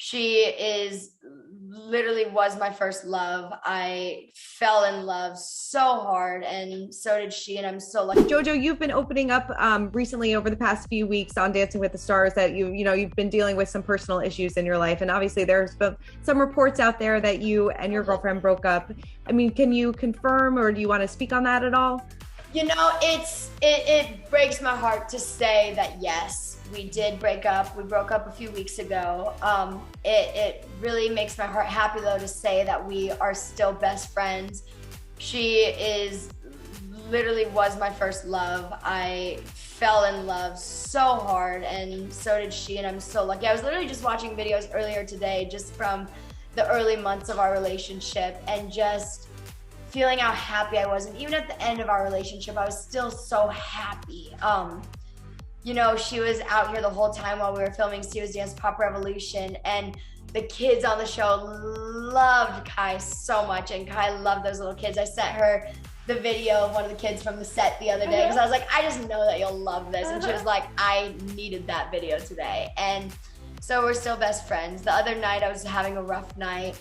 She literally was my first love. I fell in love so hard, and so did she, and I'm so lucky. JoJo, you've been opening up recently over the past few weeks on Dancing with the Stars that you've been dealing with some personal issues in your life, and obviously there's been some reports out there that you and your girlfriend broke up. I mean, can you confirm, or do you want to speak on that at all? You know, it breaks my heart to say that yes, we did break up. We broke up a few weeks ago. It really makes my heart happy though to say that we are still best friends. She literally was my first love. I fell in love so hard, and so did she, and I'm so lucky. I was literally just watching videos earlier today just from the early months of our relationship, and just feeling how happy I was. And even at the end of our relationship, I was still so happy. You know, she was out here the whole time while we were filming Siwa's Dance Pop Revolution, and the kids on the show loved Kai so much, and Kai loved those little kids. I sent her the video of one of the kids from the set the other day because I was like, I just know that you'll love this. And she was like, I needed that video today. And so we're still best friends. The other night I was having a rough night,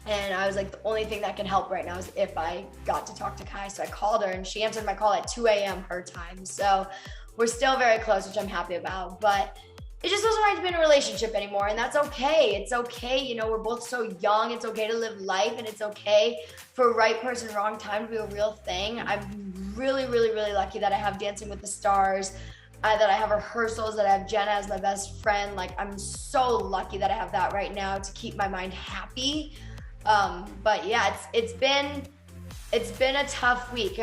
and I was like, the only thing that can help right now is if I got to talk to Kai. So I called her, and she answered my call at 2 a.m. her time. So we're still very close, which I'm happy about. But it just wasn't right to be in a relationship anymore, and that's okay. It's okay, you know, we're both so young. It's okay to live life, and it's okay for right person, wrong time to be a real thing. I'm really, really, really lucky that I have Dancing with the Stars, that I have rehearsals, that I have Jenna as my best friend. Like, I'm so lucky that I have that right now to keep my mind happy. But yeah, it's been a tough week.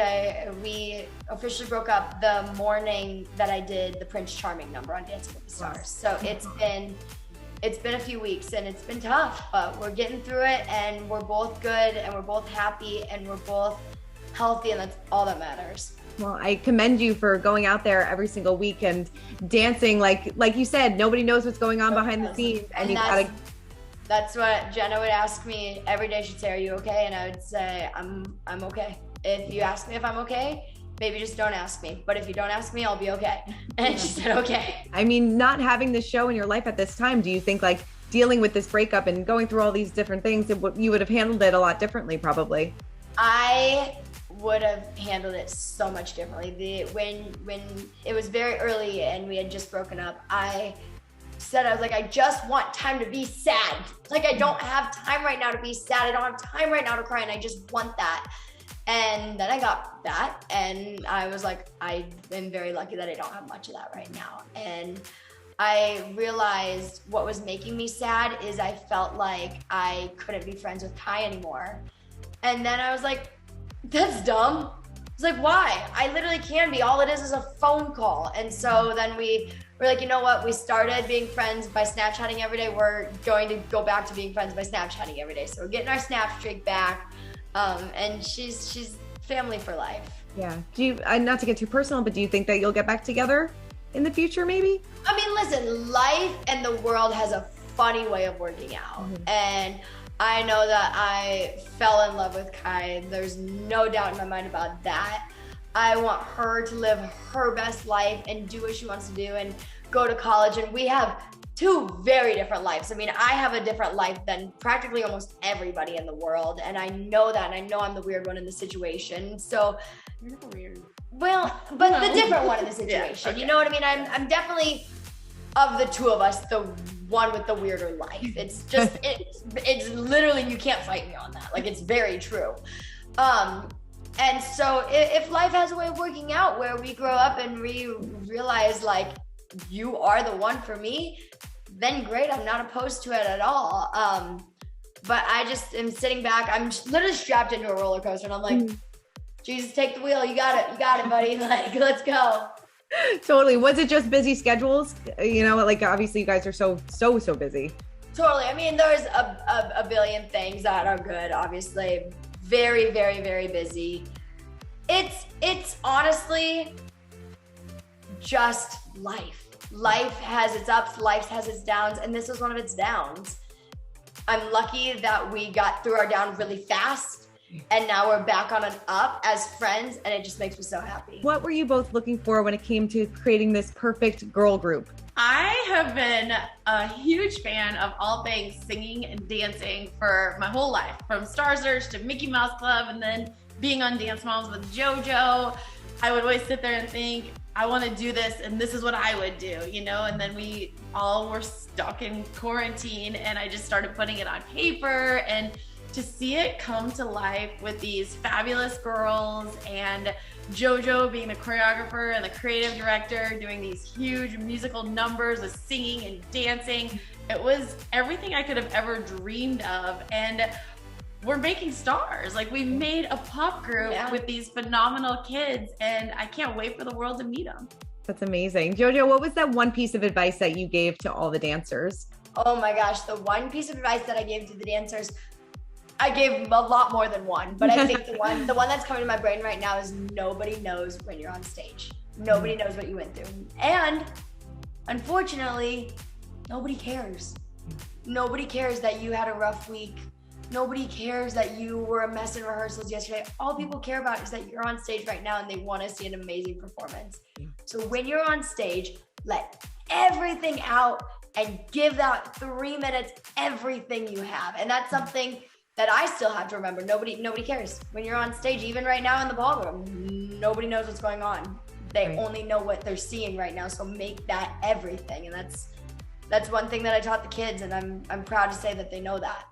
We officially broke up the morning that I did the Prince Charming number on Dancing with the Stars. So it's been a few weeks, and it's been tough, but we're getting through it, and we're both good, and we're both happy, and we're both healthy, and that's all that matters. Well, I commend you for going out there every single week and dancing. Like you said, nobody knows what's going on behind the scenes, and you gotta. That's what Jenna would ask me every day. She'd say, "Are you okay?" And I would say, I'm okay. If you ask me if I'm okay, maybe just don't ask me. But if you don't ask me, I'll be okay. And she said, okay. I mean, not having this show in your life at this time, do you think like dealing with this breakup and going through all these different things, you would have handled it a lot differently probably? I would have handled it so much differently. When it was very early and we had just broken up, I was like, I just want time to be sad. Like, I don't have time right now to be sad. I don't have time right now to cry, and I just want that. And then I got that, and I was like, I am very lucky that I don't have much of that right now. And I realized what was making me sad is I felt like I couldn't be friends with Kai anymore. And then I was like, that's dumb. It's like, why? I literally can be. All it is a phone call. And so then we're like, you know what? We started being friends by Snapchatting every day. We're going to go back to being friends by Snapchatting every day. So we're getting our Snap streak back. And she's family for life. Yeah. Do you, not to get too personal, but do you think that you'll get back together in the future, maybe? I mean, listen, life and the world has a funny way of working out. Mm-hmm. And I know that I fell in love with Kai. There's no doubt in my mind about that. I want her to live her best life and do what she wants to do and go to college. And we have two very different lives. I mean, I have a different life than practically almost everybody in the world. And I know that, and I know I'm the weird one in the situation. So, you're not weird. Well, but no. The different one in the situation. Yeah, okay. You know what I mean? I'm definitely, of the two of us, the one with the weirder life. It's just, it's literally, you can't fight me on that. Like, it's very true. And so if life has a way of working out where we grow up and we realize, like, you are the one for me, then great. I'm not opposed to it at all. But I just am sitting back. I'm literally strapped into a roller coaster, and I'm like, Jesus, take the wheel. You got it, buddy. Like, let's go. Totally. Was it just busy schedules? You know, like, obviously you guys are so busy. Totally. I mean, there's a billion things that are good, obviously. Very, very, very busy. It's honestly just life. Life has its ups, life has its downs, and this was one of its downs. I'm lucky that we got through our down really fast, and now we're back on an up as friends, and it just makes me so happy. What were you both looking for when it came to creating this perfect girl group? I have been a huge fan of all things singing and dancing for my whole life, from Star Search to Mickey Mouse Club, and then being on Dance Moms with JoJo. I would always sit there and think, I want to do this, and this is what I would do, you know? And then we all were stuck in quarantine, and I just started putting it on paper, and to see it come to life with these fabulous girls, and JoJo being the choreographer and the creative director, doing these huge musical numbers with singing and dancing. It was everything I could have ever dreamed of. And we're making stars. Like, we made a pop group with these phenomenal kids, and I can't wait for the world to meet them. That's amazing. JoJo, what was that one piece of advice that you gave to all the dancers? Oh my gosh, the one piece of advice that I gave to the dancers, I gave a lot more than one, but I think the one that's coming to my brain right now is nobody knows when you're on stage. Nobody knows what you went through. And unfortunately, nobody cares. Nobody cares that you had a rough week. Nobody cares that you were a mess in rehearsals yesterday. All people care about is that you're on stage right now and they want to see an amazing performance. So when you're on stage, let everything out and give that 3 minutes everything you have. And that's something that I still have to remember. Nobody cares. When you're on stage, even right now in the ballroom, nobody knows what's going on. They only know what they're seeing right now. So make that everything. And that's one thing that I taught the kids, and I'm proud to say that they know that.